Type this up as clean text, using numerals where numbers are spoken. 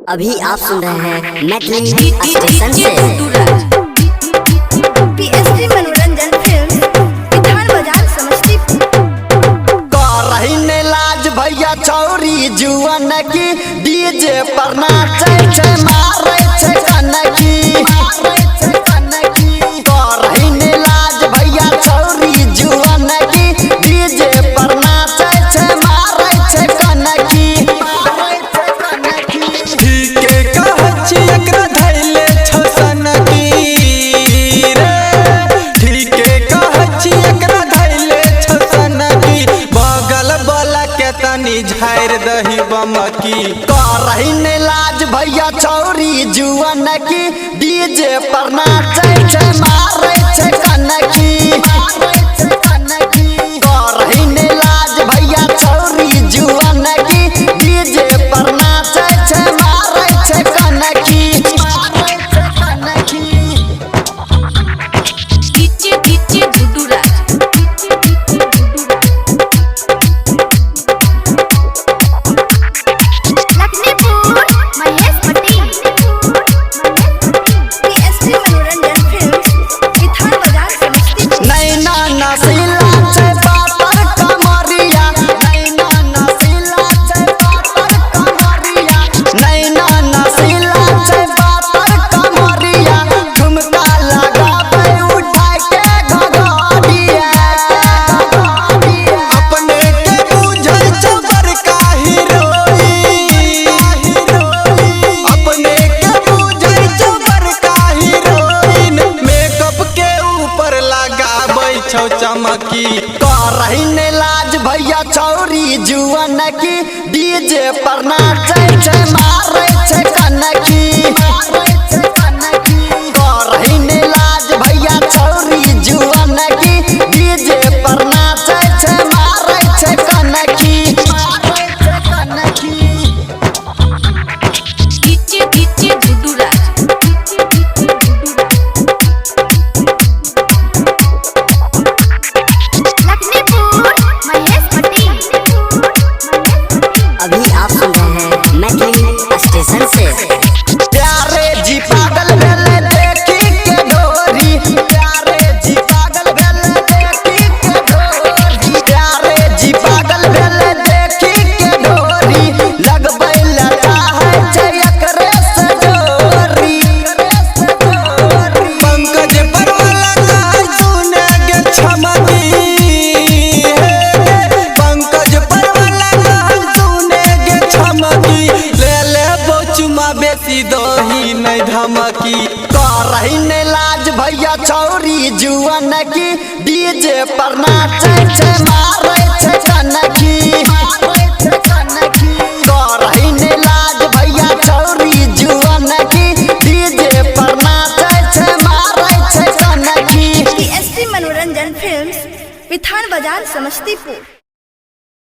अभी आप सुन रहे हैं मैथिली स्टेशन से पीएसडी मनोरंजन फिल्म विधान बाजार समस्तीपुर। कर रही ने लाज भैया चौरी जुअन की डीजे पर नाचे छे मारे छे कनकी। कर रही ने लाज भैया चौरी जुअन की डीजे पर नाचे छे मारे छे कनकी। ठीके कहै छी एकरा धैले छ सनकी रे। ठीके कहै छी एकरा धैले छ सनकी। बगल वाला के तनी झाड़ दही बमकी। कर रही ने लाज भैया चौरी जुअन की डीजे पर नाचे छे मारे छे कनकी। कर रही ने लाज भैया चौरी जुअन की डीजे पर नाचे छे मारे छे कनकी। डीजे गुड्डू राज लखनपुर महेश पटेल। पीएसडी मनोरंजन फिल्म विधान बाजार समस्तीपुर। नैना नसीला छे पातर कमरिया। नैना नसीला छे पातर कमरिया। नैना नसीला छे पातर कमरिया। झुमका लगावे उठा के घघरिया। अपने के बुझै छ बड़का हीरोइन। अपने के बुझै छ बड़का हीरोइन। मेकअप के ऊपर लगाबै छौ चमकी। कर रही ने लाज भैया चौरी जुअन की डीजे पर नाचे छे मारे छे कनकी। कर रही ने लाज भैया चौरी जुअन की डीजे पर नाचे छे मारे छे कनकी। डीजे गुड्डू राज लखनपुर महेश पटेल। अभी आप सुन रहे हैं मैथिली स्टेशन से प्यारे जी पागल भेले देखी के डोरी। प्यारे जी पागल भेले देखी के डोरी। प्यारे जी पागल भेले देखी के डोरी। लगबै ला चाहे छै एकरे से जोरी। पंकज परवाला कहै सुने गे छमकी। पंकज परवाला कहै सुने गे छमकी। ले ले बोचुमा बेसी दही नहीं धमकी। कर रही ने लाज भैया चौरी जुअन की डीजे पर नाचे छे मारे छे कनकी। कर रही ने लाज भैया चौरी जुअन की डीजे पर नाचे छे मारे छे कनकी। पीएसडी मनोरंजन फिल्म विधान बाजार समस्तीपुर।